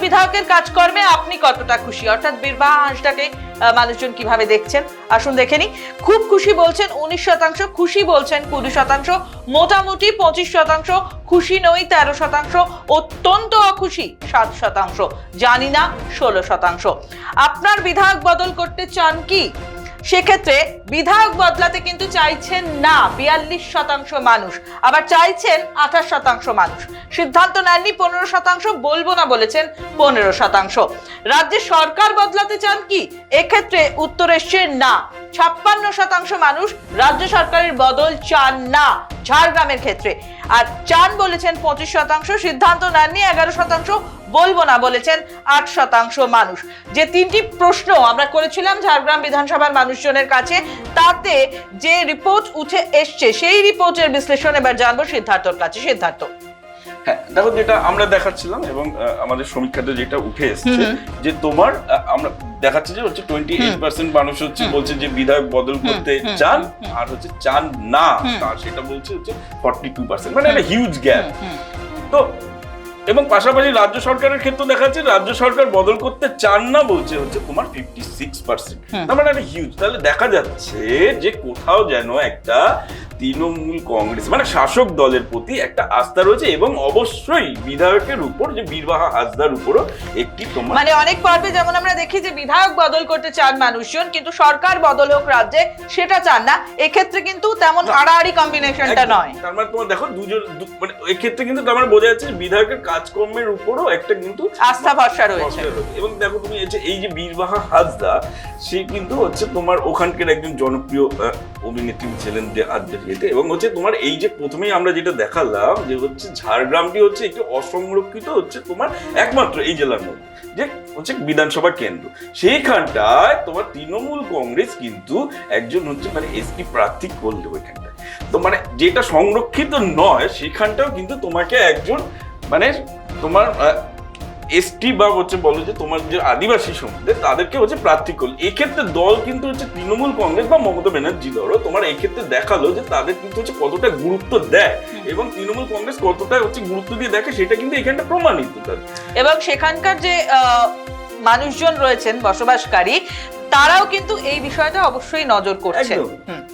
বিধায়কের কাজকর্মে আপনি কতটা খুশি, অর্থাৎ বীরবাহা হাঁসদাকে মানুষজন কিভাবে দেখছেন আসুন দেখে নি। খুব খুশি বলছেন 19%, খুশি বলছেন 20%, মোটামুটি 25%, খুশি নই 13%, অত্যন্ত অখুশি 7%, জানি না 16%। আপনার বিধায়ক বদল করতে চান কি? সেক্ষেত্রে বিধায়ক বদলাতে কিন্তু চাইছেন না 42% মানুষ, আবার চাইছেন 28% মানুষ। সিদ্ধান্ত নেননি 15%, বলবো না বলেছেন 15%। রাজ্যের সরকার বদলাতে চান কি? এক্ষেত্রে উত্তর এসছে না, 56% মানুষ রাজ্য সরকারের বদল চান না ঝাড়গ্রামের ক্ষেত্রে। আর চান বলেছেন 25%, সিদ্ধান্ত নেননি 11%, বলবো না বলেছেন 8% মানুষ। যে তিনটি প্রশ্ন আমরা করেছিলাম ঝাড়গ্রাম বিধানসভার মানুষজনের কাছে, তাতে যে রিপোর্ট উঠে এসছে সেই রিপোর্টের বিশ্লেষণ এবার জানবো সিদ্ধার্থর কাছে। সিদ্ধার্থ, হ্যাঁ দেখো, যেটা আমরা দেখাচ্ছিলাম এবং আমাদের সমীক্ষাতে যেটা উঠে এসছে যে তোমার আমরা দেখাচ্ছি যে হচ্ছে 28% মানুষ হচ্ছে বলছে যে বিধায়ক বদল করতে চান, আর হচ্ছে চান না তার সেটা বলছে হচ্ছে 42%, মানে একটা হিউজ গ্যাপ। তো এবং পাশাপাশি রাজ্য সরকারের ক্ষেত্রে দেখা যাচ্ছে রাজ্য সরকার বদল করতে চান না বলছে হচ্ছে তোমার 56%, তার মানে একটা হিউজ। তাহলে দেখা যাচ্ছে যে কোথাও যেন একটা তৃণমূল কংগ্রেস মানে শাসক দলের প্রতি একটা আস্থা রয়েছে, এবং অবশ্যই বিধায়কের উপর যে বীরবাহা হাঁসদার উপরও একটি তোমার মানে অনেক পর্বে যেমন আমরা দেখি যে বিধায়ক বদল করতে চান মানুষজন, কিন্তু সরকার বদল হোক রাজ্যে সেটা চান না। এক্ষেত্রে কিন্তু তেমন হাড়াহাড়ি কম্বিনেশনটা নয়। তার মানে তোমার দেখো দুজন মানে এক্ষেত্রে কিন্তু তার মানে বোঝা যাচ্ছে বিধায়কের কাজকর্মের উপরও একটা কিন্তু আস্থা ভরসা রয়েছে। এবং দেখো তুমি এই যে বীরবাহা হাঁসদা, সে কিন্তু হচ্ছে তোমার ওখানকার একজন জনপ্রিয় অভিনেত্রী ছিলেন এবং হচ্ছে তোমার এই যে প্রথমেই আমরা যেটা দেখালাম যে হচ্ছে ঝাড়গ্রামটি হচ্ছে একটি অসংরক্ষিত হচ্ছে তোমার একমাত্র এই জেলার মধ্যে যে হচ্ছে বিধানসভা কেন্দ্র, সেইখানটায় তোমার তৃণমূল কংগ্রেস কিন্তু একজন হচ্ছে মানে এসপি প্রার্থী করলো ওইখানটায়। তো মানে যেটা সংরক্ষিত নয় সেখানটাও কিন্তু তোমাকে একজন মানে তোমার এসটি বা হচ্ছে বলো যে তোমার যে আদিবাসী সমাজে তাদেরকে হচ্ছে প্রার্থী করলো। এক্ষেত্রে দল কিন্তু হচ্ছে তৃণমূল কংগ্রেস বা মমতা ব্যানার্জি ধরো তোমার এই ক্ষেত্রে দেখালো যে তাদের কিন্তু হচ্ছে কতটা গুরুত্ব দেয়, এবং তৃণমূল কংগ্রেস কতটা হচ্ছে গুরুত্ব দিয়ে দেখে সেটা কিন্তু এখানটা প্রমাণিত। এবং সেখানকার যে মানুষজন রয়েছেন বসবাসকারী, তারাও কিন্তু এই বিষয়টা অবশ্যই নজর করছেন।